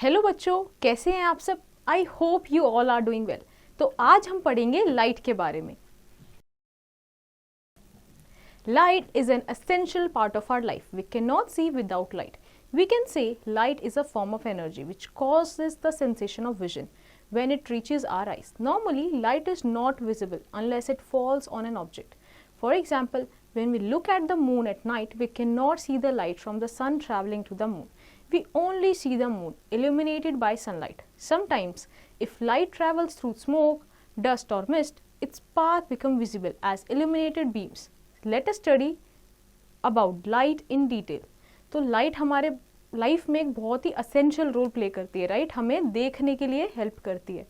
Hello बच्चों, कैसे हैं आप सब? I hope you all are doing well. तो आज हम पढ़ेंगे लाइट के बारे में। Light is an essential part of our life. We can not see without light. We can say light is a form of energy which causes the sensation of vision when it reaches our eyes. Normally, light is not visible unless it falls on an object. For example, when we look at the moon at night, we cannot see the light from the sun traveling to the moon. We only see the moon illuminated by sunlight. Sometimes, if light travels through smoke, dust or mist, its path becomes visible as illuminated beams. Let us study about light in detail. तो light हमारे life में एक बहुत ही essential role play करती है, right? हमें देखने के लिए हेल्प करती है.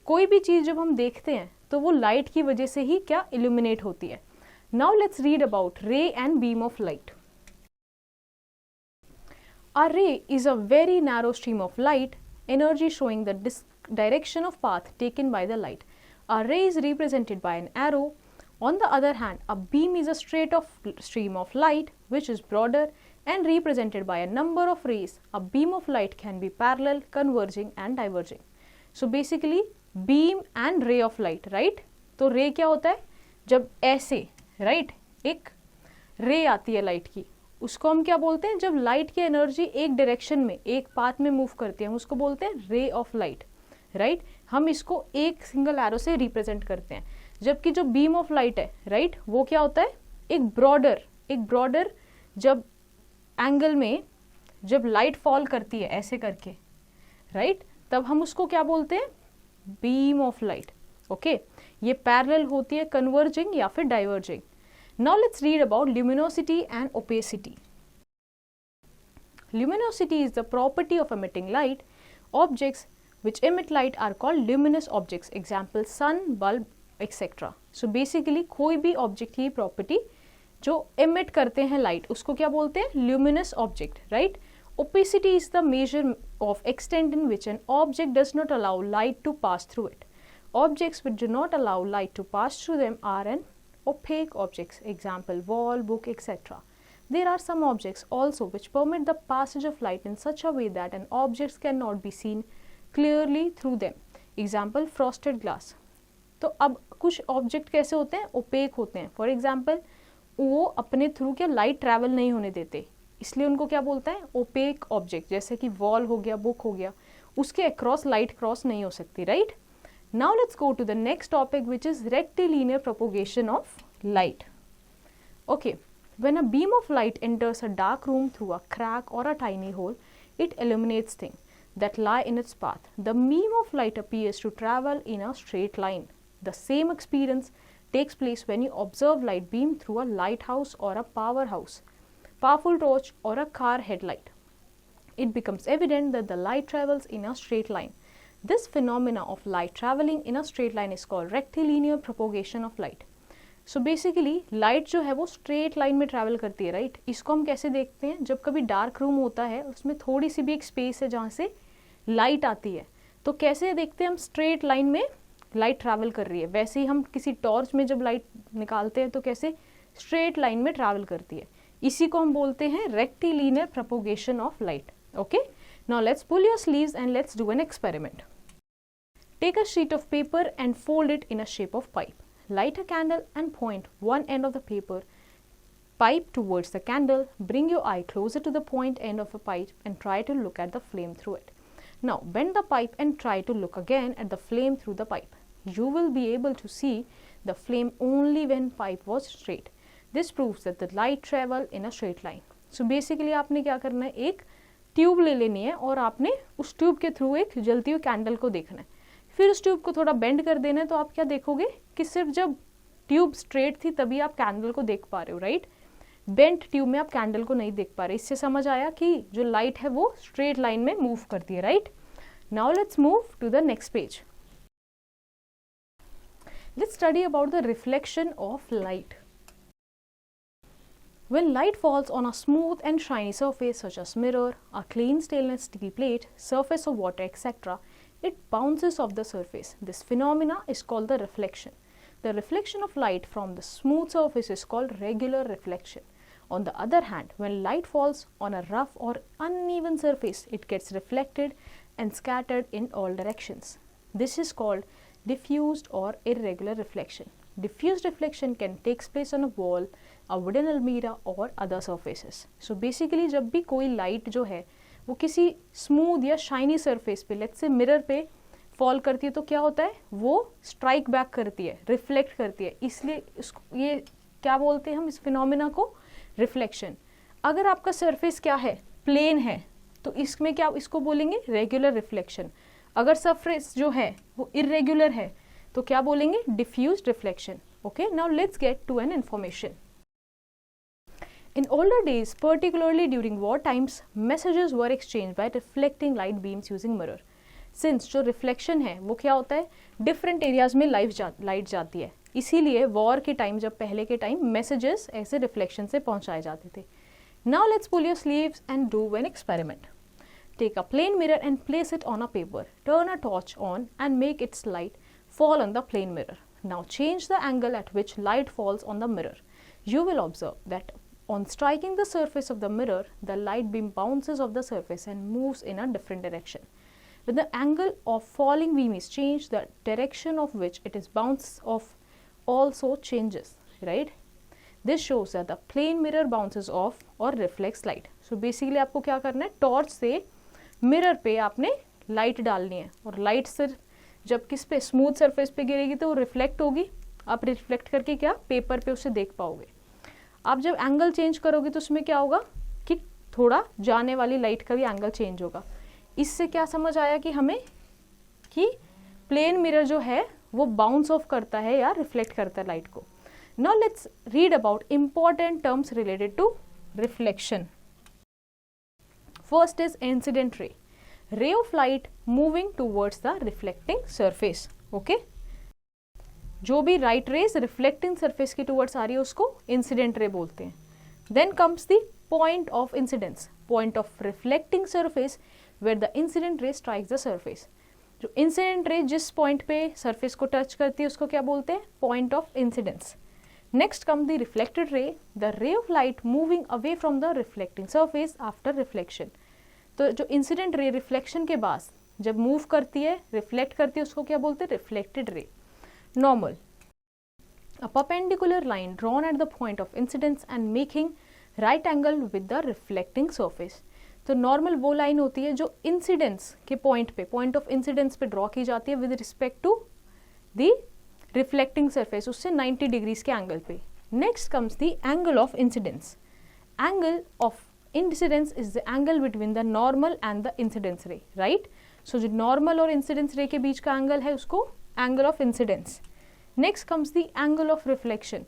कोई भी चीज़ जब हम देखते हैं तो वो लाइट की वजह से ही क्या इल्यूमिनेट होती है. नाउ लेट्स रीड अबाउट रे and beam of light. A ray is a very narrow stream of light energy showing the direction of path taken by the light. A ray is represented by an arrow. On the other hand, a beam is a stream of light which is broader and represented by a number of rays. A beam of light can be parallel, converging and diverging. So basically beam and ray of light, right? तो ray क्या होता है? जब ऐसे, right? एक ray आती है light की, उसको हम क्या बोलते हैं? जब लाइट की एनर्जी एक डायरेक्शन में, एक पाथ में मूव करती है, हम उसको बोलते हैं रे ऑफ लाइट, राइट? हम इसको एक सिंगल एरो से रिप्रेजेंट करते हैं. जबकि जो बीम ऑफ लाइट है, राइट, वो क्या होता है? एक ब्रॉडर जब एंगल में जब लाइट फॉल करती है ऐसे करके, राइट, तब हम उसको क्या बोलते हैं? Beam of light. ओके, ये पैरेलल होती है, कन्वर्जिंग या फिर diverging. Now let's read about luminosity and opacity. Luminosity is the property of emitting light. Objects which emit light are called luminous objects. Example, sun, bulb, etc. So basically कोई भी object की property जो emit करते हैं light, उसको क्या बोलते हैं? Luminous object, right? Opacity is the measure of extent in which an object does not allow light to pass through it. Objects which do not allow light to pass through them are an opaque objects. Example, wall, book, etc. There are some objects also which permit the passage of light in such a way that an object cannot be seen clearly through them. Example, frosted glass. तो अब कुछ object कैसे होते हैं? OPEC होते हैं. For example, वो अपने थ्रू क्या लाइट ट्रैवल नहीं होने देते, इसलिए उनको क्या बोलते हैं? Opaque object. जैसे कि वॉल हो गया, बुक हो गया, उसके अक्रॉस लाइट क्रॉस नहीं हो सकती, right? Now let's go to the next topic, which is rectilinear propagation of light. Okay, when a beam of light enters a dark room through a crack or a tiny hole, it illuminates things that lie in its path. The beam of light appears to travel in a straight line. The same experience takes place when you observe light beam through a lighthouse or a powerhouse, powerful torch or a car headlight. It becomes evident that the light travels in a straight line. This phenomena of light traveling in a straight line is called rectilinear propagation of light. So basically light जो है वो straight line में travel करती है, right? इसको हम कैसे देखते हैं? जब कभी dark room होता है, उसमें थोड़ी सी भी एक space है जहाँ से light आती है, तो कैसे देखते हैं हम? straight line में light travel कर रही है. वैसे ही हम किसी torch में जब light निकालते हैं तो कैसे straight line में travel करती है. इसी को हम बोलते हैं rectilinear propagation of light. Okay? Now let's pull your sleeves and let's do an experiment. Take a sheet of paper and fold it in a shape of pipe. Light a candle and point one end of the pipe towards the candle. Bring your eye closer to the point end of the pipe and try to look at the flame through it. Now bend the pipe and try to look again at the flame through the pipe. You will be able to see the flame only when pipe was straight. This proves that the light travel in a straight line. So basically आपने क्या करना है? एक tube ले लेनी है और आपने उस ट्यूब के थ्रू एक जलती हुई कैंडल को देखना है. फिर उस ट्यूब को थोड़ा बेंड कर देना है, तो आप क्या देखोगे कि सिर्फ जब ट्यूब स्ट्रेट थी तभी आप कैंडल को देख पा रहे हो, राइट? बेंट ट्यूब में आप कैंडल को नहीं देख पा रहे. इससे समझ आया कि जो लाइट है वो स्ट्रेट लाइन में मूव करती है, right? Now let's move to the next page. Let's study about the reflection of light. When light falls on a smooth and shiny surface such as mirror, a clean stainless steel plate, surface of water, etc., it bounces off the surface. This phenomena is called the reflection. The reflection of light from the smooth surface is called regular reflection. On the other hand, when light falls on a rough or uneven surface, it gets reflected and scattered in all directions. This is called diffused or irregular reflection. Diffused reflection can take place on a wall, a wooden almirah or other surfaces. So basically जब भी कोई light जो है वो किसी smooth या shiny surface पे, let's say mirror पे fall करती है, तो क्या होता है, वो strike back करती है, reflect करती है, इसलिए इसको ये क्या बोलते हैं हम इस फिनोमिना को, रिफ्लेक्शन. अगर आपका सरफेस क्या है, प्लेन है, तो इसमें क्या इसको बोलेंगे, रेगुलर रिफ्लेक्शन. अगर सरफेस जो है वो इरेगुलर है तो क्या बोलेंगे, diffused reflection. Okay, now let's get to an information. In older days, particularly during war times, messages were exchanged by reflecting light beams using mirror. Since जो रिफ्लेक्शन है वो क्या होता है, डिफरेंट एरियाज में लाइट जाती है, इसीलिए वॉर के टाइम, जब पहले के टाइम मैसेजेस ऐसे रिफ्लेक्शन से पहुंचाए जाते थे. Now let's pull your sleeves and do one experiment. Take a plane mirror and place it on a paper. Turn a torch on and make its light fall on the plane mirror. Now change the angle at which light falls on the mirror. You will observe that on striking the surface of the mirror, the light beam bounces off the surface and moves in a different direction. When the angle of falling beam is changed, the direction of which it is bounced off also changes, right? This shows that the plane mirror bounces off or reflects light. So basically आपको क्या करना है, torch से mirror पे आपने light डालनी है, और लाइट सिर्फ जब किस पे, स्मूथ सरफेस पे गिरेगी तो वो रिफ्लेक्ट होगी, आप रिफ्लेक्ट करके क्या पेपर पे उसे देख पाओगे. आप जब एंगल चेंज करोगे तो उसमें क्या होगा कि थोड़ा जाने वाली लाइट का भी एंगल चेंज होगा. इससे क्या समझ आया कि हमें कि प्लेन मिरर जो है वो बाउंस ऑफ करता है या रिफ्लेक्ट करता है लाइट को. Now let's read about important terms related to reflection. First is incident ray, ray of light moving towards the reflecting surface. Okay, जो भी राइट रेज रिफ्लेक्टिंग सरफेस के टूवर्ड्स आ रही है उसको इंसिडेंट रे बोलते हैं. Then comes the point of incidence, point of reflecting surface where the incident ray strikes the surface. जो इंसिडेंट रे जिस पॉइंट पे सरफेस को टच करती है उसको क्या बोलते हैं, point of incidence. Next come the reflected ray, the ray of light moving away from the reflecting surface after reflection. तो जो इंसिडेंट रे रिफ्लेक्शन के बाद जब मूव करती है, रिफ्लेक्ट करती है, उसको क्या बोलते हैं, reflected ray. Normal, a perpendicular line drawn at the point of incidence and making right angle with the reflecting surface. तो नॉर्मल वो लाइन होती है जो इंसिडेंस के पॉइंट पे, पॉइंट ऑफ इंसिडेंस पे ड्रॉ की जाती है with respect to the reflecting surface, उससे 90 डिग्रीज के एंगल पे. Next comes the angle of incidence. Angle of incidence is the angle between the normal and the incidence ray, right. So जो normal और incidence रे के बीच का angle है उसको angle of incidence. Next comes the angle of reflection.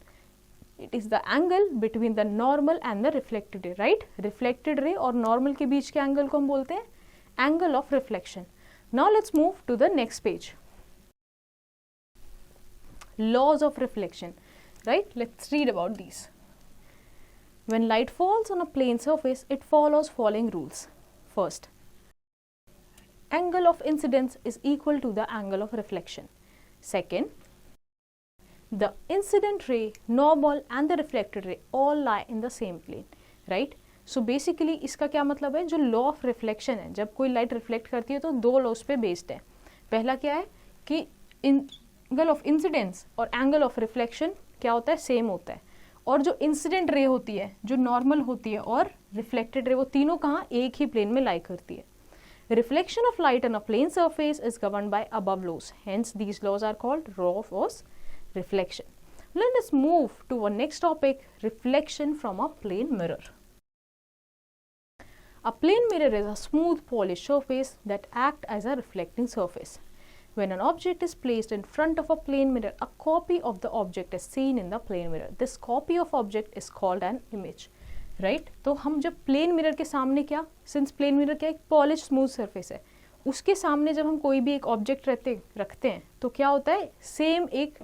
It is the angle between the normal and the reflected ray, right. Reflected ray और normal के बीच के एंगल को हम बोलते हैं angle of reflection. Now let's move to the next page. Laws of reflection, right. Let's read about these. When light falls on a plane surface, it follows following rules. First, angle of incidence is equal to the angle of reflection. Second, the incident ray, normal and the reflected ray all lie in the same plane, right? So basically इसका क्या मतलब है, जो law of reflection है, जब कोई light reflect करती है तो दो laws पे based है. पहला क्या है कि angle of incidence और angle of reflection क्या होता है, same होता है. और जो इंसिडेंट रे होती है, जो नॉर्मल होती है और रिफ्लेक्टेड रे, वो तीनों कहाँ, एक ही प्लेन में लाई करती है. Reflection of light on a plane surface is governed by above laws, hence these laws are called law of reflection. Let us move to our next topic, reflection from a plane mirror. A plane mirror is a smooth polish surface that act as a reflecting surface. When an object is placed in front of a plane mirror, a copy of the object is seen in the plane mirror. This copy of object is called an image, right? तो हम जब plane mirror के सामने क्या, since plane mirror क्या एक polished smooth surface है, उसके सामने जब हम कोई भी एक object रखते हैं तो क्या होता है, सेम एक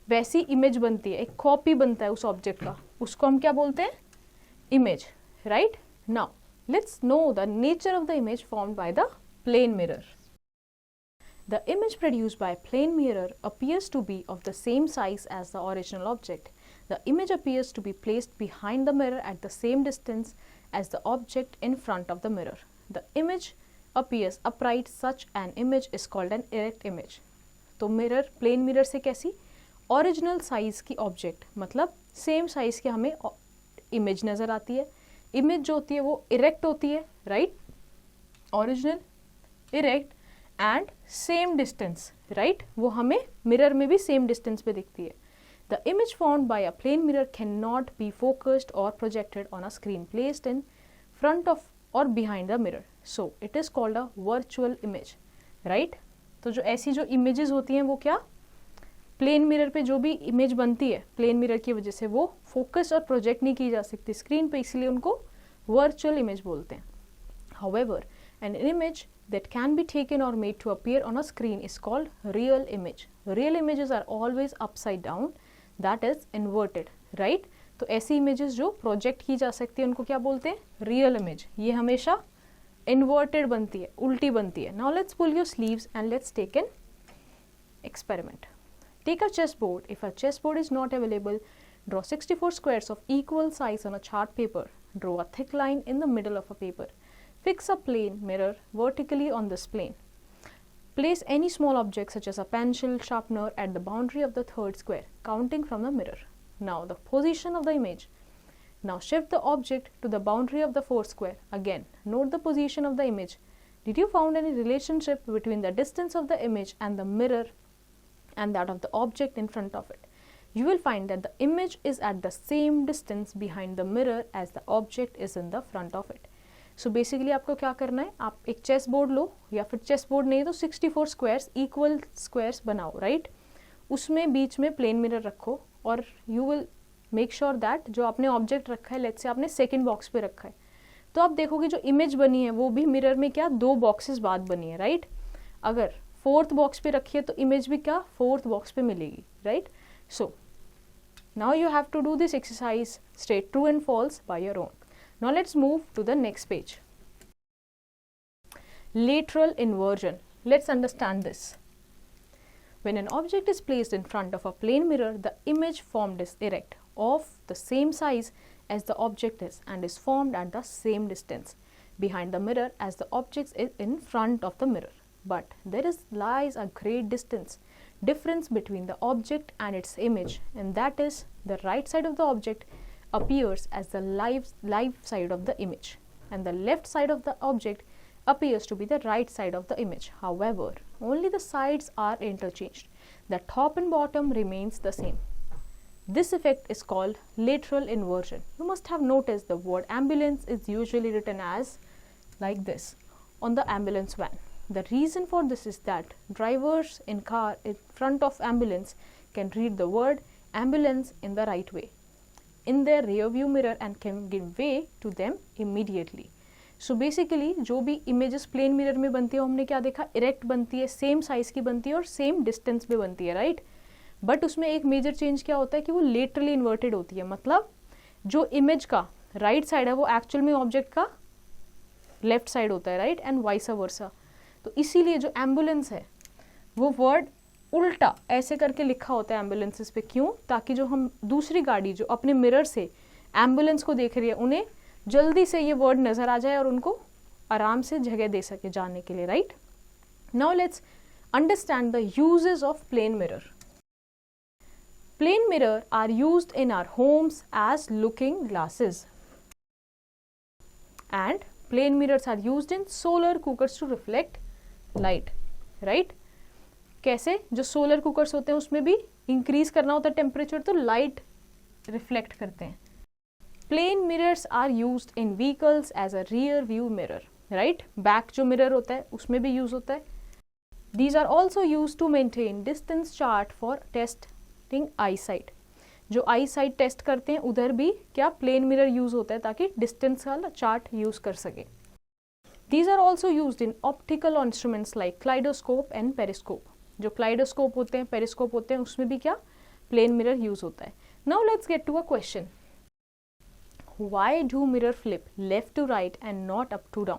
वैसी image बनती है, एक copy बनता है उस object का, उसको हम क्या बोलते हैं, image, right? Now let's know the nature of the image formed by the plane mirror. The image produced by a plane mirror appears to be of the same size as the original object. The image appears to be placed behind the mirror at the same distance as the object in front of the mirror. The image appears upright, such an image is called an erect image. तो mirror, plane mirror से कैसी original size की object, मतलब same size की हमें image नज़र आती है. इमेज जो होती है वो इरेक्ट होती है, right, original, erect and same distance, right, वो हमें मिरर में भी सेम डिस्टेंस पे दिखती है. The image formed by a plane mirror cannot be focused or projected on a screen placed in front of or behind the mirror. So it is called a virtual image, right? तो जो ऐसी जो images होती हैं वो क्या, plane mirror पे जो भी इमेज बनती है प्लेन मिरर की वजह से वो फोकस और प्रोजेक्ट नहीं की जा सकती स्क्रीन पे, इसलिए उनको वर्चुअल इमेज बोलते हैं. However, an image that can be taken or made to appear on a screen is called real image. Real images are always upside down, that is inverted, right? तो ऐसी images जो project की जा सकती है उनको क्या बोलते हैं, रियल इमेज. ये हमेशा inverted बनती है, उल्टी बनती है. Now let's pull your sleeves and let's take an experiment. Take a chessboard. If a chessboard is not available, draw 64 squares of equal size on a chart paper. Draw a thick line in the middle of a paper. Fix a plane mirror vertically on this plane. Place any small object such as a pencil sharpener at the boundary of the third square, counting from the mirror. Now the position of the image. Now shift the object to the boundary of the fourth square. Again, note the position of the image. Did you found any relationship between the distance of the image and the mirror and that of the object in front of it? You will find that the image is at the same distance behind the mirror as the object is in the front of it. So basically आपको क्या करना है, आप एक chess board लो या फिर chess board नहीं तो 64 स्क्वायर्स इक्वल स्क्वायर्स बनाओ, राइट. उसमें बीच में प्लेन मिरर रखो और you will make sure that जो आपने ऑब्जेक्ट रखा है, लेट्स से आपने सेकंड बॉक्स पे रखा है, तो आप देखोगे जो इमेज बनी है वो भी मिरर में क्या 2 बॉक्सेस बाद बनी है, राइट. अगर फोर्थ बॉक्स पे रखी है तो इमेज भी क्या फोर्थ बॉक्स पे मिलेगी, right. So now you have to do this exercise state true and false by your own. Now let's move to the next page. Lateral inversion. Let's understand this. When an object is placed in front of a plane mirror, the image formed is erect, of the same size as the object is, and is formed at the same distance behind the mirror as the object is in front of the mirror. But there lies a great difference between the object and its image, and that is the right side of the object appears as the live side of the image, and the left side of the object appears to be the right side of the image. However, only the sides are interchanged. The top and bottom remains the same. This effect is called lateral inversion. You must have noticed the word ambulance is usually written as like this on the ambulance van. The reason for this is that drivers in car in front of ambulance can read the word ambulance in the right way in their rear view mirror and can give way to them immediately. So basically जो भी images plane mirror में बनती है हमने क्या देखा, erect बनती है, same size की बनती है और same distance पे बनती है, right. बट उसमें एक मेजर चेंज क्या होता है कि वो laterally inverted होती है, मतलब जो image का right side है वो actual में object का left side होता है, right, and vice versa. तो इसीलिए जो ambulance है वो word उल्टा ऐसे करके लिखा होता है एम्बुलेंसेस पे. क्यों, ताकि जो हम दूसरी गाड़ी जो अपने मिरर से एम्बुलेंस को देख रही है उन्हें जल्दी से ये वर्ड नज़र आ जाए और उनको आराम से जगह दे सके जाने के लिए, right. Now let's understand the uses of plane mirror. Plane mirror are used in our homes as looking glasses and plane mirrors are used in solar cookers to reflect light, right. कैसे, जो solar cookers होते हैं उसमें भी increase करना होता है temperature तो लाइट रिफ्लेक्ट करते हैं. Plane mirrors are used in vehicles as a rear view mirror, right. Back जो मिरर होता है उसमें भी यूज होता है. These are also use to maintain distance chart for testing eye sight. जो आई साइट टेस्ट करते हैं उधर भी क्या प्लेन मिरर यूज होता है ताकि डिस्टेंस वाला चार्ट यूज कर सके. These are also use in optical instruments like kaleidoscope and periscope. जो क्लाइडोस्कोप होते हैं, पेरिस्कोप होते हैं, उसमें भी क्या प्लेन मिरर यूज होता है. Now let's get to a question. Why do mirror flip left to right and not up to down?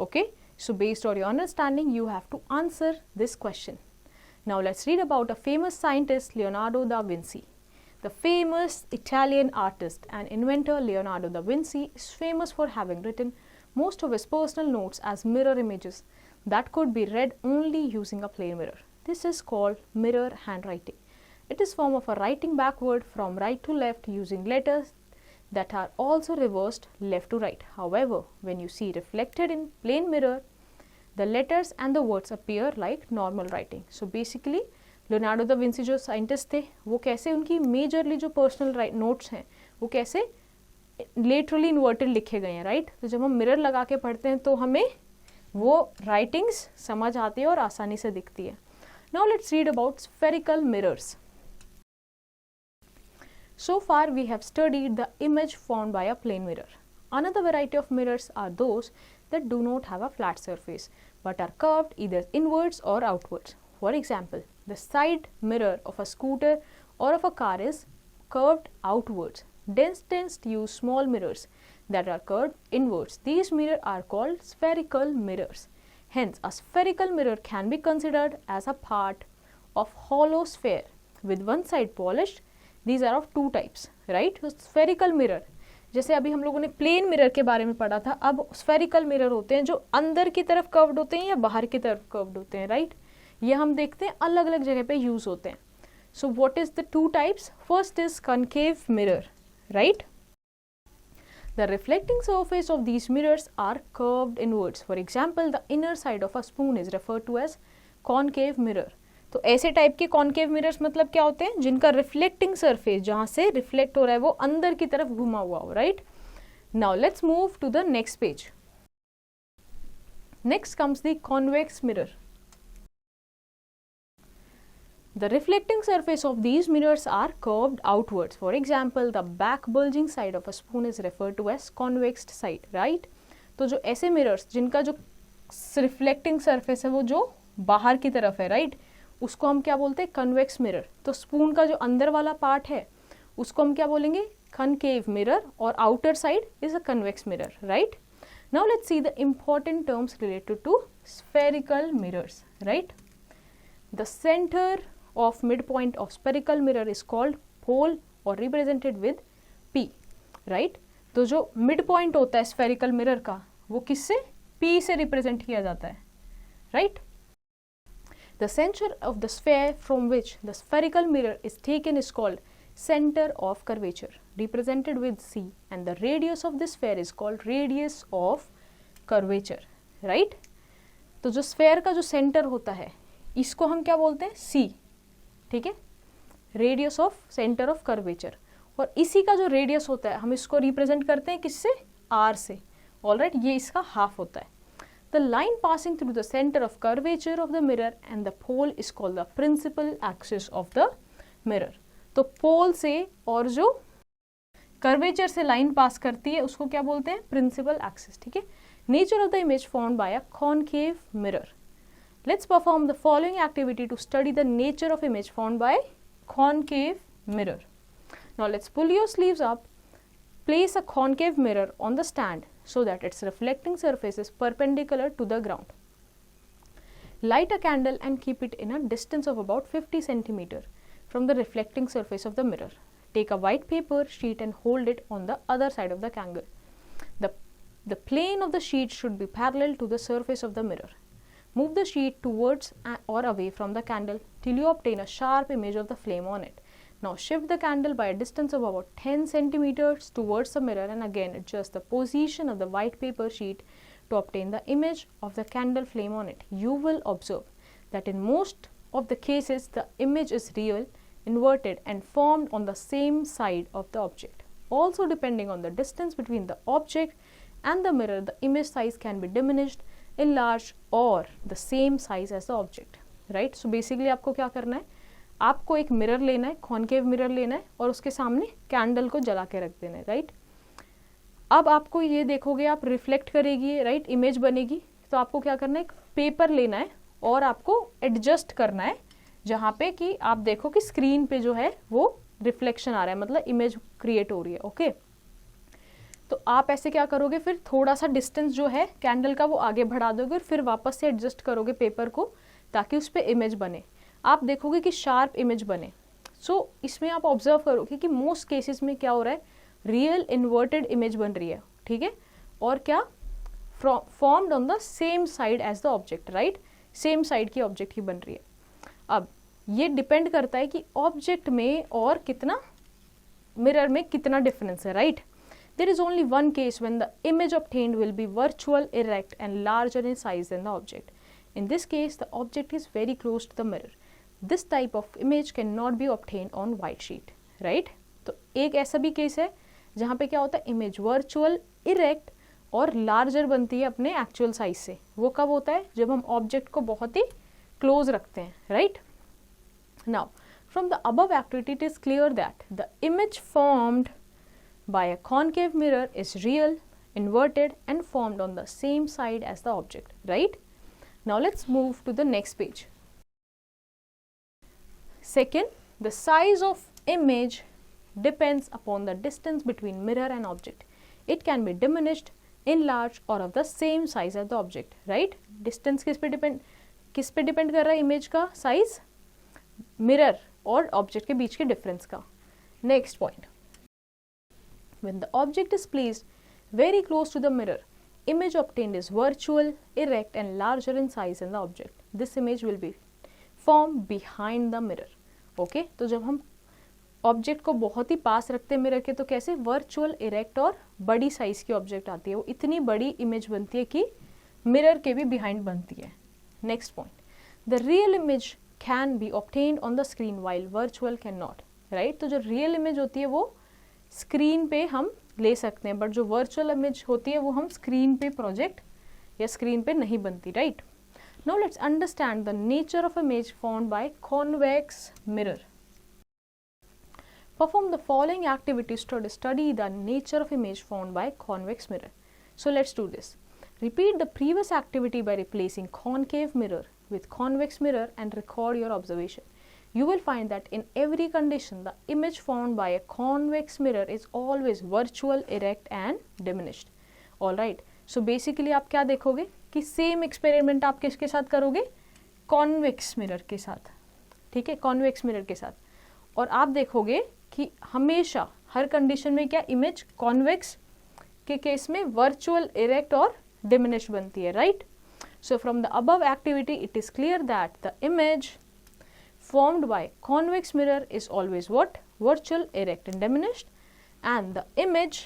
Okay, so based on your understanding you have to answer this question. Now let's read about a famous scientist, Leonardo da Vinci. The famous Italian artist and inventor Leonardo da Vinci is famous for having written most of his personal notes as mirror images that could be read only using a plain mirror. This is called mirror handwriting. It is form of a writing backward from right to left using letters that are also reversed left to right. However, when you see reflected in plain mirror, the letters and the words appear like normal writing. So basically Leonardo da Vinci जो scientist थे वो कैसे उनकी majorly जो personal notes हैं वो कैसे laterally inverted लिखे गए हैं, राइट. तो जब हम मिरर लगा के पढ़ते हैं तो हमें वो राइटिंग्स समझ आती है और आसानी से दिखती है. Now let's read about spherical mirrors. So far we have studied the image formed by a plane mirror. Another variety of mirrors are those that do not have a flat surface but are curved either inwards or outwards. For example, the side mirror of a scooter or of a car is curved outwards. Dentists use small mirrors that are curved inwards. These mirrors are called spherical mirrors. Hence, a spherical mirror can be considered as a part of hollow sphere with one side polished. These are of two types, right? So, spherical mirror, जैसे अभी हम लोगों ने plane mirror के बारे में पढ़ा था, अब स्फेरिकल मिरर होते हैं जो अंदर की तरफ कर्व्ड होते हैं या बाहर की तरफ कर्व्ड होते हैं, राइट. ये हम देखते हैं अलग अलग जगह पे यूज होते हैं. So what is the two types? First is concave mirror, right. The reflecting surface of these mirrors are curved inwards. For example, the inner side of a spoon is referred to as concave mirror. तो ऐसे type के concave mirrors मतलब क्या होते हैं? जिनका reflecting surface जहाँ से रिफ्लेक्ट हो रहा है वो अंदर की तरफ घुमा हुआ हो, right. Now let's move to the next page. Next comes the convex mirror. The reflecting surface of these mirrors are curved outwards. For example, the back bulging side of a spoon is referred to as convex side, right? तो जो ऐसे mirrors जिनका जो reflecting surface है वो जो बाहर की तरफ है, राइट, उसको हम क्या बोलते हैं? Convex mirror. तो स्पून का जो अंदर वाला पार्ट है उसको हम क्या बोलेंगे? कनकेव मिरर, और outer side is a convex mirror, right. Now let's see the important terms related to spherical mirrors, right. The centre of midpoint of spherical mirror is called pole or represented with P, right. तो जो midpoint होता है spherical mirror का वो किससे? P से represent किया जाता है, right. The center of the sphere from which the spherical mirror is taken is called center of curvature, represented with C, and the radius of this sphere is called radius of curvature, right. तो जो sphere का जो center होता है इसको हम क्या बोलते हैं? C, ठीक है, radius of centre of curvature. और इसी का जो रेडियस होता है हम इसको रिप्रेजेंट करते हैं किससे? आर से. ऑलराइट, ये इसका हाफ होता है. The line passing through the centre of curvature of the mirror and the pole is called the principal axis of the mirror. तो पोल से और जो कर्वेचर से लाइन पास करती है उसको क्या बोलते हैं? प्रिंसिपल एक्सिस, ठीक है. Nature of the image formed by a concave mirror. Let's perform the following activity to study the nature of image formed by concave mirror. Now let's pull your sleeves up. Place a concave mirror on the stand so that its reflecting surface is perpendicular to the ground. Light a candle and keep it in a distance of about 50 cm from the reflecting surface of the mirror. Take a white paper sheet and hold it on the other side of the candle. The plane of the sheet should be parallel to the surface of the mirror. Move the sheet towards or away from the candle till you obtain a sharp image of the flame on it. Now shift the candle by a distance of about 10 centimeters towards the mirror and again adjust the position of the white paper sheet to obtain the image of the candle flame on it. You will observe that in most of the cases the image is real, inverted and formed on the same side of the object. Also, depending on the distance between the object and the mirror, the image size can be diminished, enlarged or the same size as the object, right. So basically आपको क्या करना है? आपको एक mirror लेना है, concave mirror लेना है और उसके सामने कैंडल को जला के रख देना है, राइट. अब आपको ये देखोगे आप रिफ्लेक्ट करेगी, राइट, इमेज बनेगी. तो आपको क्या करना है? एक पेपर लेना है और आपको एडजस्ट करना है जहाँ पे कि आप देखो कि स्क्रीन पे जो है वो रिफ्लेक्शन आ रहा है, मतलब इमेज क्रिएट हो रही है, ओके. तो आप ऐसे क्या करोगे? फिर थोड़ा सा डिस्टेंस जो है कैंडल का वो आगे बढ़ा दोगे और फिर वापस से एडजस्ट करोगे पेपर को ताकि उस पर इमेज बने. आप देखोगे कि शार्प इमेज बने. सो इसमें आप ऑब्जर्व करोगे कि मोस्ट केसेस में क्या हो रहा है? रियल इन्वर्टेड इमेज बन रही है, ठीक है. और क्या formed on the same side as the object, right? Same side की ऑब्जेक्ट ही बन रही है. अब ये डिपेंड करता है कि ऑब्जेक्ट में और कितना, मिरर में कितना डिफरेंस है, right? There is only one case when the image obtained will be virtual, erect and larger in size than the object. In this case, the object is very close to the mirror. This type of image cannot be obtained on white sheet, right? तो एक ऐसा भी case है जहाँ पे क्या होता है, इमेज वर्चुअल, इरेक्ट और लार्जर बनती है अपने एक्चुअल साइज से. वो कब होता है? जब हम ऑब्जेक्ट को बहुत ही क्लोज रखते हैं, right? Now from the above activity it is clear that the image formed by a concave mirror is real, inverted and formed on the same side as the object, right? Now let's move to the next page. Second, the size of image depends upon the distance between mirror and object. It can be diminished, enlarged or of the same size as the object, right? Distance किस पे depend कर रहा है image का size? Mirror और object के बीच के difference का. Next point. When the object is placed very close to the mirror, image obtained is virtual, erect and larger in size than the object. This image will be formed behind the mirror. Okay? तो जब हम object को बहुत ही पास रखते हैं mirror के तो कैसे वर्चुअल, इरेक्ट और बड़ी साइज की ऑब्जेक्ट आती है. वो इतनी बड़ी इमेज बनती है कि मिरर के भी बिहाइंड बनती है. Next point, the real image can be obtained on the screen while virtual can not, right? तो जो रियल इमेज होती है वो स्क्रीन पे हम ले सकते हैं, बट जो वर्चुअल इमेज होती है वो हम स्क्रीन पे प्रोजेक्ट या स्क्रीन पे नहीं बनती, right? Now let's understand the nature of image formed by convex mirror. Perform the following activities to study the nature of image formed by convex mirror. So let's do this. Repeat the previous activity by replacing concave mirror with convex mirror and record your observation. You will find that in every condition the image formed by a convex mirror is always virtual, erect and diminished. Alright. So basically आप क्या देखोगे कि same experiment आप किसके साथ करोगे? Convex mirror के साथ, ठीक है, कॉन्वेक्स मिरर के साथ. और आप देखोगे कि हमेशा हर कंडीशन में क्या इमेज कॉन्वेक्स के केस में वर्चुअल, इरेक्ट और डिमिनिश्ड बनती है, right? So from the above activity it is clear that the image formed by convex mirror is always what? Virtual, erect and diminished, and the image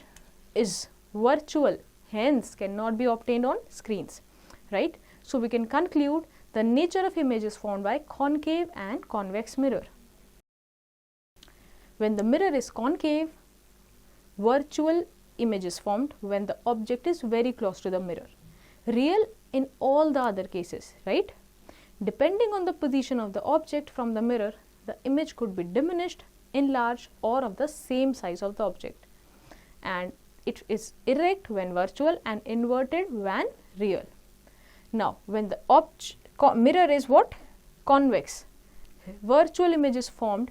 is virtual, hence cannot be obtained on screens, right? So we can conclude the nature of image is formed by concave and convex mirror. When the mirror is concave, virtual image is formed when the object is very close to the mirror. Real in all the other cases, right? Depending on the position of the object from the mirror, the image could be diminished, enlarged or of the same size of the object. And it is erect when virtual and inverted when real. Now, when the mirror is what? Convex. Virtual image is formed,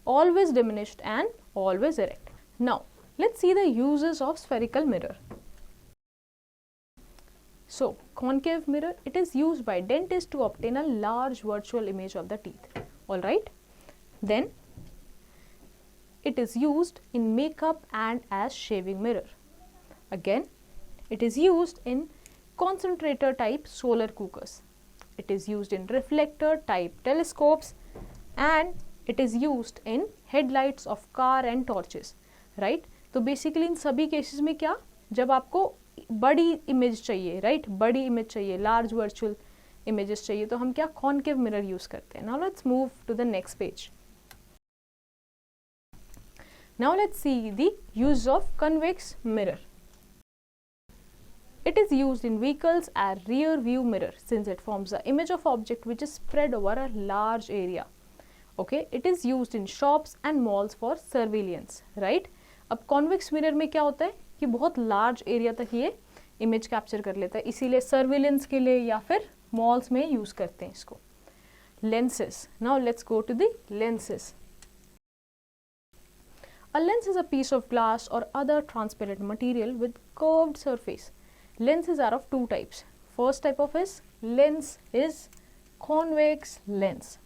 always diminished and always erect. Now, let's see the uses of spherical mirror. So, concave mirror, it is used by dentists to obtain a large virtual image of the teeth. Alright. Then, it is used in makeup and as shaving mirror. Again, it is used in concentrator type solar cookers. It is used in reflector type telescopes and it is used in headlights of car and torches. Right. तो basically इन सभी cases में क्या, जब आपको बड़ी image चाहिए, right, बड़ी image चाहिए, लार्ज वर्चुअल इमेजेस चाहिए, तो हम क्या कॉन्केव मिरर यूज करते हैं. Now let's move to the next page. Now let's see the use of convex mirror. It is used in vehicles as rear view mirror since it forms the image of object which is spread over a large area. Okay, it is used in shops and malls for surveillance, right? अब convex mirror में क्या होता है कि बहुत large area तक ये image capture कर लेता है, इसीलिए सर्विलेंस के लिए या फिर मॉल्स में यूज करते हैं इसको. Lenses. Now let's go to the lenses. A lens is a piece of glass or other transparent material with curved surface. Lenses are of two types. First type of lens is convex lens.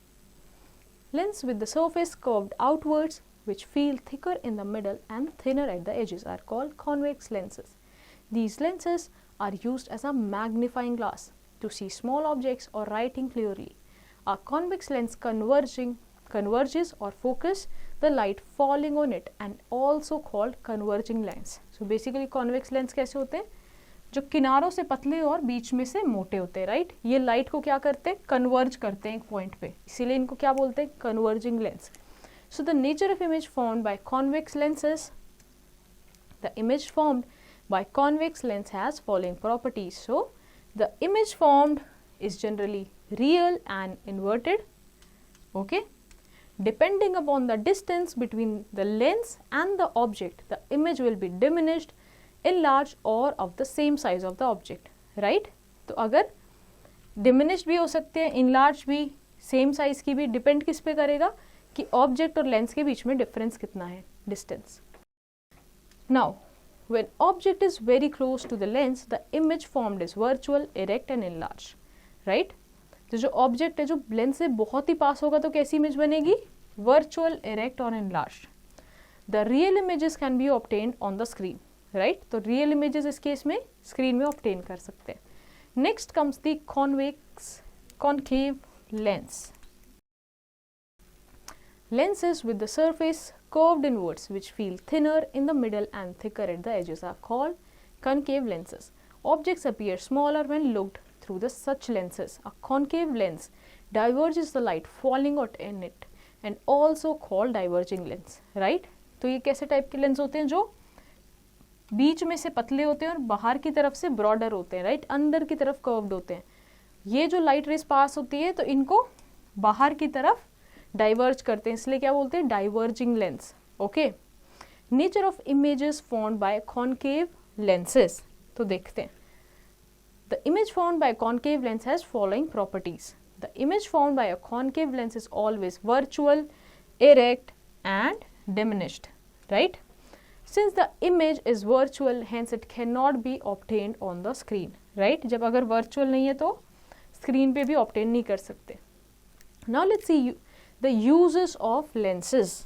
Lens with the surface curved outwards which feel thicker in the middle and thinner at the edges are called convex lenses. These lenses are used as a magnifying glass to see small objects or writing clearly. A convex lens converges or focus the light falling on it and also called converging lens. So basically convex lens कैसे होते हैं, जो किनारों से पतले और बीच में से मोटे होते हैं, राइट. ये लाइट को क्या करते हैं, कन्वर्ज करते हैं एक पॉइंट पे, इसीलिए इनको क्या बोलते हैं, converging lens. So the nature of image formed by convex lenses, the image formed by convex lens has following properties. So the image formed is generally real and inverted. Okay, depending upon the distance between the lens and the object, the image will be diminished, enlarged or of the same size of the object, right. तो अगर diminished भी हो सकते हैं, enlarged भी, same size की भी, depend किस पे करेगा कि object और lens के बीच में difference कितना है, distance. Now when object is very close to the lens, the image formed is virtual, erect and enlarged. Right. तो जो ऑब्जेक्ट है जो लेंस से बहुत ही पास होगा तो कैसी इमेज बनेगी, वर्चुअल, इरेक्ट और enlarged. The real images can be obtained on the screen, right. तो रियल इमेजेस इस केस में स्क्रीन में ऑब्टेन कर सकते हैं. Next comes the concave lens. Lenses with the surface curved inwards which feel thinner in the middle and thicker at the edges are called concave lenses. Objects appear smaller when looked through the such lenses. A concave lens diverges the light falling out in it and also called diverging lens, right. तो ये कैसे type के lens होते हैं, जो बीच में से पतले होते हैं और बाहर की तरफ से ब्रॉडर होते हैं, राइट. अंदर की तरफ कर्व्ड होते हैं. ये जो लाइट रेस पास होती है तो इनको बाहर की तरफ डाइवर्ज करते हैं, इसलिए क्या बोलते हैं, diverging lens. Okay. Nature of images formed by concave lenses. तो देखते हैं. The image formed by a concave lens has following properties. The image formed by a concave lens is always virtual, erect and diminished, right. Since the image is virtual, hence it cannot be obtained on the screen, right. जब अगर virtual नहीं है तो screen पे भी obtain नहीं कर सकते. Now let's see the uses of lenses.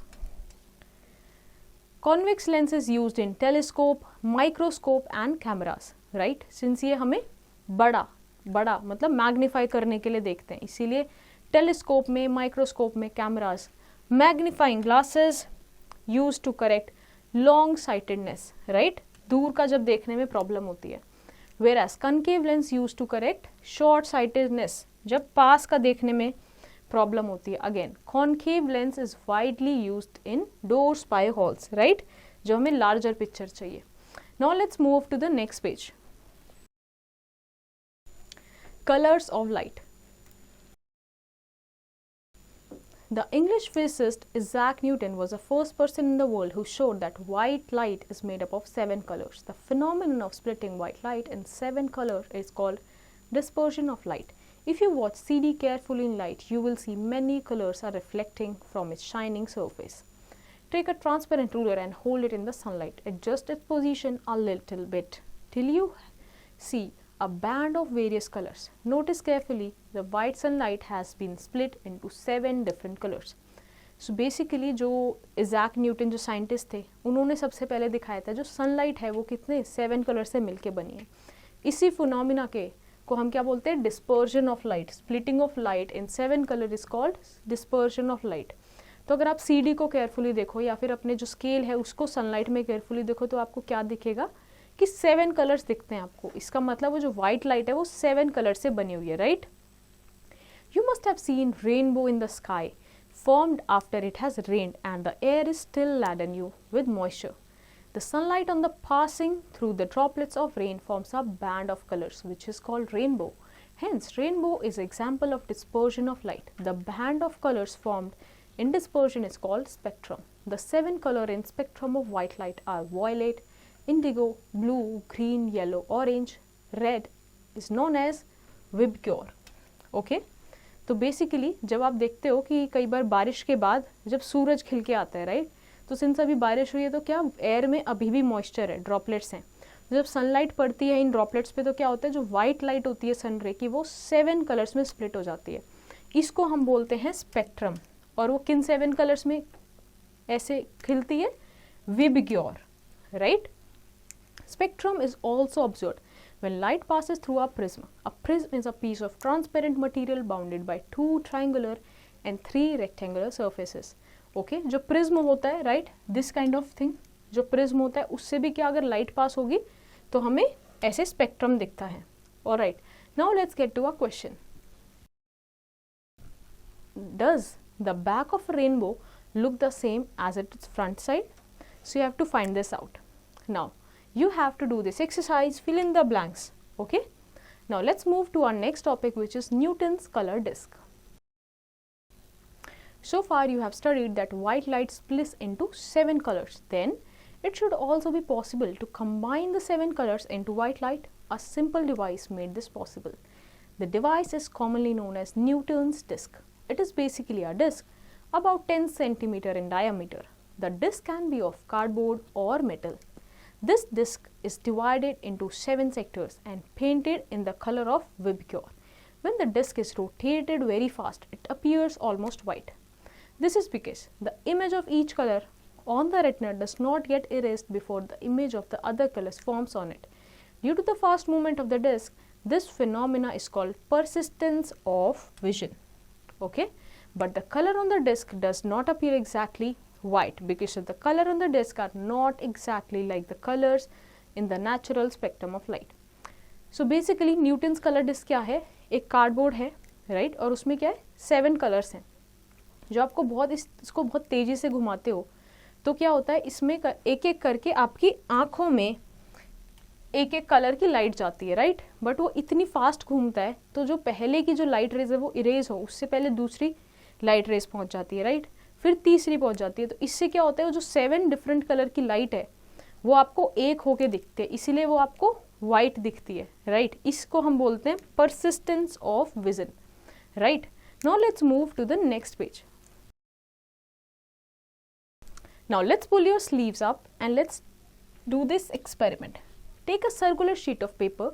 Convex lens is used in telescope, microscope and cameras, right. Since ये हमें बड़ा मतलब मैग्नीफाई करने के लिए देखते हैं, इसीलिए टेलीस्कोप में, माइक्रोस्कोप में, cameras, magnifying glasses use to correct long sightedness, right. दूर का जब देखने में प्रॉब्लम होती है. Whereas concave lens use to correct short sightedness, जब पास का देखने में प्रॉब्लम होती है. Again concave lens is widely used in door spy holes, right, जो हमें लार्जर पिक्चर चाहिए. Now let's move to the next page. Colors of light. The English physicist Isaac Newton was the first person in the world who showed that white light is made up of 7 colors. The phenomenon of splitting white light in 7 colors is called dispersion of light. If you watch CD carefully in light, you will see many colors are reflecting from its shining surface. Take a transparent ruler and hold it in the sunlight. Adjust its position a little bit till you see a band of various colors. Notice carefully the white sunlight has been split into 7 different colors. So basically जो इज़ैक Newton जो scientist थे उन्होंने सबसे पहले दिखाया था जो sunlight है वो कितने 7 कलर से मिलके बनी है. इसी फिनोमिना को हम क्या बोलते हैं, dispersion of light. Splitting of light in 7 colour is called dispersion of light. तो अगर आप CD को केयरफुली देखो या फिर अपने जो स्केल है उसको सनलाइट में केयरफुली देखो तो आपको क्या दिखेगा कि 7 कलर्स दिखते हैं आपको. इसका मतलब वो जो व्हाइट लाइट है वो 7 कलर से बनी हुई है, right. You must have seen rainbow in the sky formed after it has rained and the air is still laden with moisture. The sunlight on the passing through the droplets of rain forms a band of colors which is called rainbow. Hence, rainbow is an example of dispersion of light. The band of colors formed in dispersion is called spectrum. The 7 colors in spectrum of white light are violet, indigo, blue, green, yellow, orange, red is known as Vibgyor. Okay? तो basically जब आप देखते हो कि कई बार बारिश के बाद जब सूरज खिल के आता है, राइट, तो सिंस अभी बारिश हुई है तो क्या एयर में अभी भी मॉइस्चर है, ड्रॉपलेट्स हैं. जब सनलाइट पड़ती है इन ड्रॉपलेट्स पे तो क्या होता है, जो वाइट लाइट होती है सन रे की वो 7 कलर्स में स्प्लिट हो जाती है. इसको हम बोलते हैं स्पेक्ट्रम. और वो किन 7 कलर्स में ऐसे खिलती है, VIBGYOR, right. Spectrum is also observed when light passes through a prism. A prism is a piece of transparent material bounded by 2 triangular and 3 rectangular surfaces. Okay, जो prism होता है, right, this kind of thing, जो prism होता है उससे भी क्या अगर light pass होगी तो हमें ऐसे spectrum दिखता है. Alright, now let's get to a question. Does the back of a rainbow look the same as its front side? So you have to find this out. Now you have to do this exercise, fill in the blanks. Okay, now let's move to our next topic, which is Newton's color disk. So far you have studied that white light splits into 7 colors. Then it should also be possible to combine the 7 colors into white light. A simple device made this possible. The device is commonly known as Newton's disk. It is basically a disk about 10 centimeter in diameter. The disk can be of cardboard or metal. This disk is divided into 7 sectors and painted in the color of Vibgyor. When the disk is rotated very fast, it appears almost white. This is because the image of each color on the retina does not get erased before the image of the other colors forms on it. Due to the fast movement of the disk, this phenomena is called persistence of vision. Okay, but the color on the disk does not appear exactly white because the color on the disk are not exactly like the colors in the natural spectrum of light. So basically Newton's color disk क्या है, एक cardboard है, right, और उसमें क्या है 7 colours हैं. जो आपको बहुत इसको बहुत तेज़ी से घुमाते हो तो क्या होता है, इसमें एक एक करके आपकी आँखों में एक एक कलर की लाइट जाती है, राइट, बट वो इतनी फास्ट घूमता है तो जो पहले की जो लाइट रेज है वो इरेज हो उससे पहले दूसरी लाइट रेज पहुंच जाती है, राइट, फिर तीसरी पहुंच जाती है. तो इससे क्या होता है, वो जो 7 डिफरेंट कलर की लाइट है वो आपको एक होके दिखते हैं, इसीलिए वो आपको वाइट दिखती है, राइट. इसको हम बोलते हैं persistence of vision, right. Now let's move to the next page. Now let's pull your sleeves up and let's do this experiment. Take a circular sheet of paper,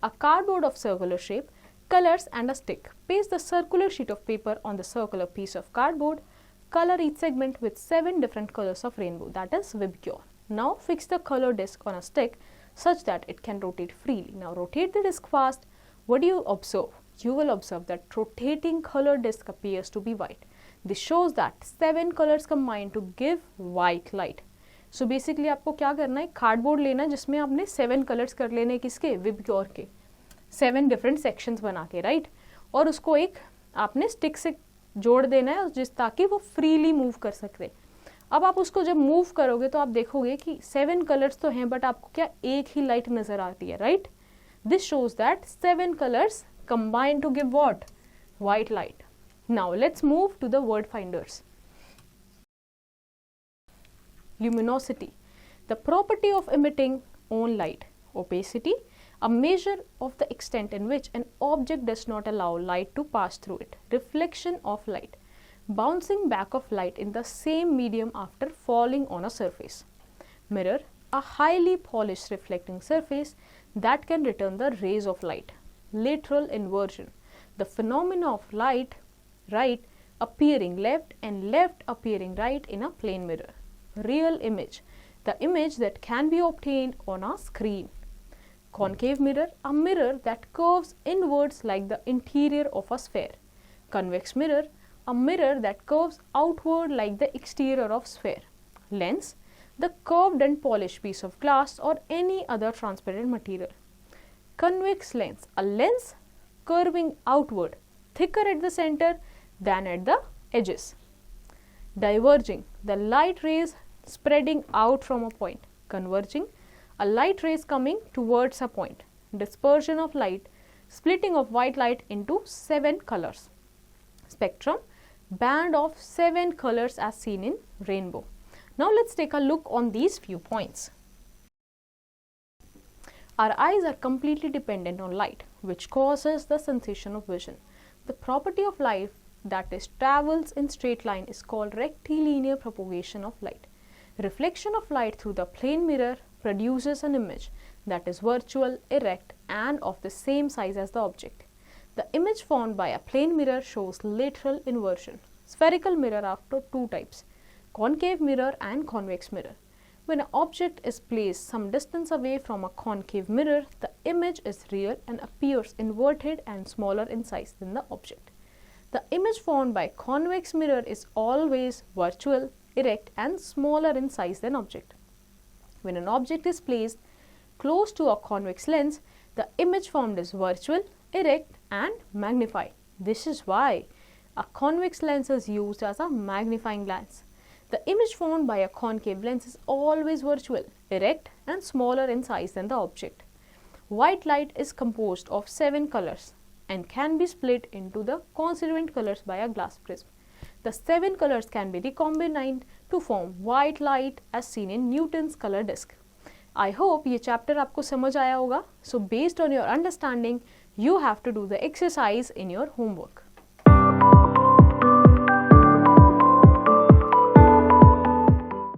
a cardboard of circular shape, colors and a stick. Paste the circular sheet of paper on the circular piece of cardboard. Color each segment with 7 different colors of rainbow, that is Vibgyor. Now fix the color disc on a stick such that it can rotate freely. Now rotate the disc fast. What do you observe? You will observe that rotating color disc appears to be white. This shows that 7 colors combine to give white light. So basically आपको क्या करना है, cardboard लेना है जिसमें आपने 7 colours कर लेने किसके, विबग्योर के 7 डिफरेंट सेक्शंस बना के, राइट, और उसको एक आपने स्टिक से जोड़ देना है जिस ताकि वो फ्रीली मूव कर सकते. अब आप उसको जब मूव करोगे तो आप देखोगे कि 7 कलर्स तो हैं बट आपको क्या एक ही लाइट नजर आती है, right. This shows that 7 colours combine to give what, white light. Now let's move to the word finders. Luminosity, the property of emitting own light. Opacity, a measure of the extent in which an object does not allow light to pass through it. Reflection of light, bouncing back of light in the same medium after falling on a surface. Mirror, a highly polished reflecting surface that can return the rays of light. Lateral inversion, the phenomena of light right appearing left and left appearing right in a plane mirror. Real image, the image that can be obtained on a screen. Concave mirror, a mirror that curves inwards like the interior of a sphere. Convex mirror, a mirror that curves outward like the exterior of sphere. Lens, the curved and polished piece of glass or any other transparent material. Convex lens, a lens curving outward, thicker at the center than at the edges. Diverging, the light rays spreading out from a point. Converging, a light rays coming towards a point. Dispersion of light, splitting of white light into 7 colors. Spectrum, band of 7 colors as seen in rainbow. Now let's take a look on these few points. Our eyes are completely dependent on light, which causes the sensation of vision. The property of light that is travels in straight line is called rectilinear propagation of light. Reflection of light through the plane mirror produces an image that is virtual, erect and of the same size as the object. The image formed by a plane mirror shows lateral inversion. Spherical mirror are of 2 types, concave mirror and convex mirror. When an object is placed some distance away from a concave mirror, the image is real and appears inverted and smaller in size than the object. The image formed by convex mirror is always virtual, erect and smaller in size than object. When an object is placed close to a convex lens, the image formed is virtual, erect and magnified. This is why a convex lens is used as a magnifying glass. The image formed by a concave lens is always virtual, erect and smaller in size than the object. White light is composed of 7 colors and can be split into the constituent colors by a glass prism. The 7 colors can be recombined to form white light as seen in Newton's color disk. I hope ये chapter आपको समझ आया होगा. So based on your understanding, you have to do the exercise in your homework.